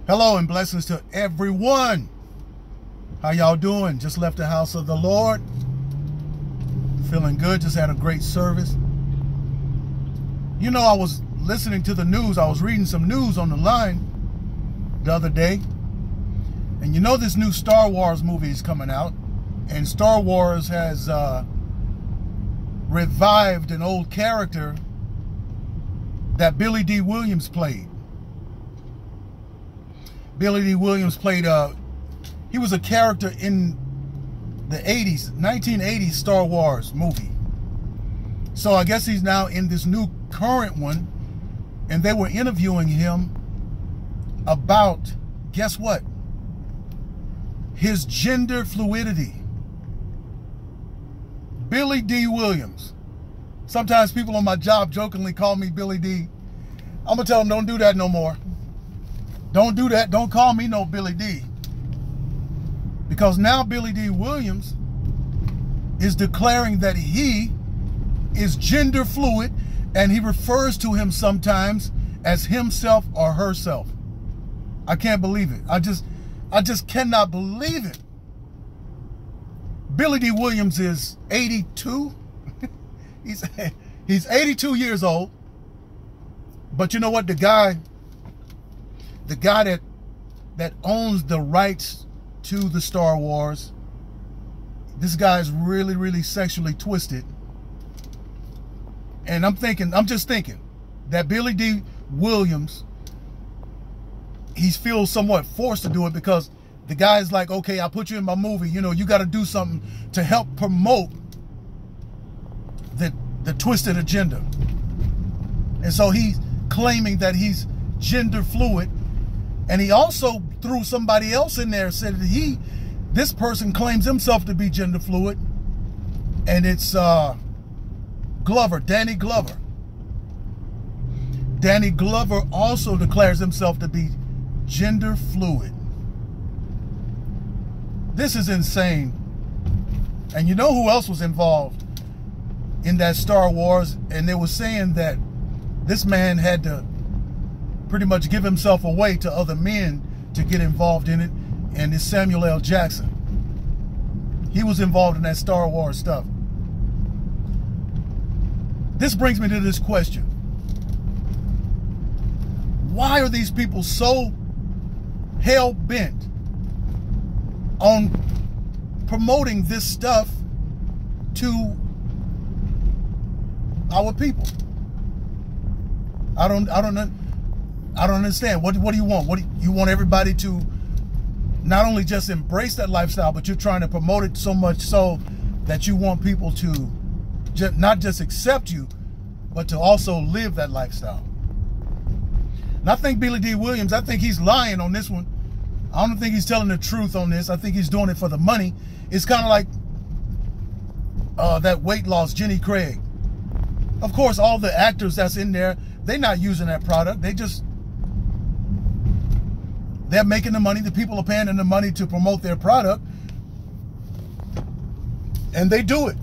Hello and blessings to everyone. How y'all doing? Just left the house of the Lord. Feeling good. Just had a great service. You know, I was listening to the news. I was reading some news on the line the other day. And you know this new Star Wars movie is coming out. And Star Wars has revived an old character that Billy D. Williams played. Billy D. Williams played, he was a character in the 80s, 1980s Star Wars movie. So I guess he's now in this new current one, and they were interviewing him about, guess what? His gender fluidity. Billy D. Williams. Sometimes people on my job jokingly call me Billy D. I'm going to tell them, don't do that no more. Don't do that. Don't call me no Billy D. Because now Billy D. Williams is declaring that he is gender fluid, and he refers to him sometimes as himself or herself. I can't believe it. I just cannot believe it. Billy D. Williams is 82. He's 82 years old. But you know what? The guy that owns the rights to the Star Wars, this guy is really, really sexually twisted. And I'm just thinking that Billy D. Williams, he feels somewhat forced to do it because the guy's like, okay, I'll put you in my movie. You know, you got to do something to help promote the twisted agenda. And so he's claiming that he's gender fluid. And he also threw somebody else in there and said that this person claims himself to be gender fluid. And it's Glover, Danny Glover. Danny Glover also declares himself to be gender fluid. This is insane. And you know who else was involved in that Star Wars? And they were saying that this man had to pretty much give himself away to other men to get involved in it, and it's Samuel L. Jackson. He was involved in that Star Wars stuff. This brings me to this question. Why are these people so hell-bent on promoting this stuff to our people? I don't understand. What do you want? What do you want everybody to not only just embrace that lifestyle, but you're trying to promote it so much so that you want people to not just accept you, but to also live that lifestyle. And I think Billy D. Williams, I think he's lying on this one. I don't think he's telling the truth on this. I think he's doing it for the money. It's kind of like that weight loss, Jenny Craig. Of course, all the actors that's in there, they're not using that product. They're making the money. The people are paying them the money to promote their product. And they do it.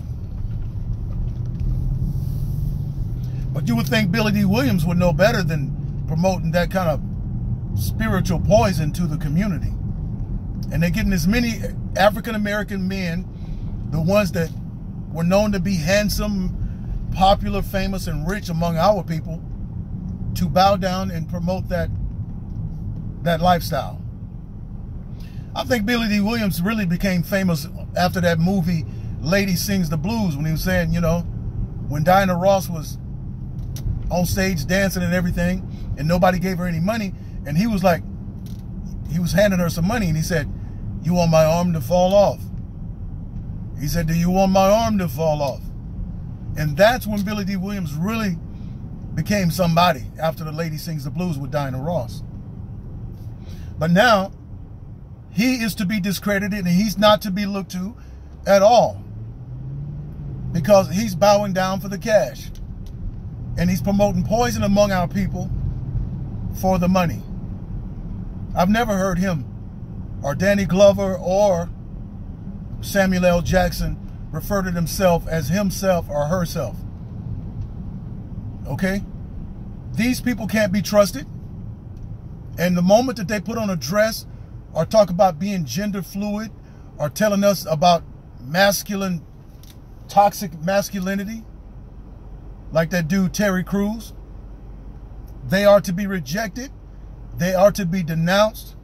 But you would think Billy D. Williams would know better than promoting that kind of spiritual poison to the community. And they're getting as many African-American men, the ones that were known to be handsome, popular, famous, and rich among our people, to bow down and promote that lifestyle. I think Billy D. Williams really became famous after that movie Lady Sings the Blues, when he was saying, you know, when Diana Ross was on stage dancing and everything and nobody gave her any money, and he was like, he was handing her some money and he said, "You want my arm to fall off?" He said, "Do you want my arm to fall off?" And that's when Billy D. Williams really became somebody, after the Lady Sings the Blues with Diana Ross. But now, he is to be discredited, and he's not to be looked to at all, because he's bowing down for the cash. And he's promoting poison among our people for the money. I've never heard him, or Danny Glover, or Samuel L. Jackson refer to himself as himself or herself. Okay? These people can't be trusted. And the moment that they put on a dress or talk about being gender fluid or telling us about masculine, toxic masculinity, like that dude Terry Crews, they are to be rejected, they are to be denounced,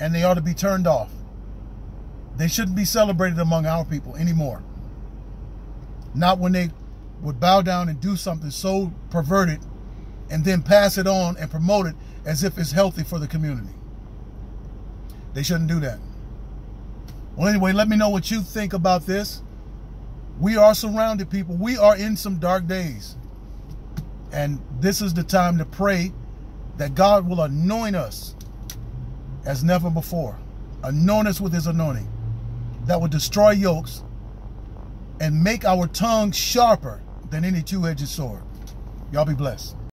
and they are to be turned off. They shouldn't be celebrated among our people anymore. Not when they would bow down and do something so perverted and then pass it on and promote it as if it's healthy for the community. They shouldn't do that. Well, anyway, let me know what you think about this. We are surrounded, people. We are in some dark days. And this is the time to pray that God will anoint us as never before. Anoint us with his anointing that will destroy yokes and make our tongue sharper than any two-edged sword. Y'all be blessed.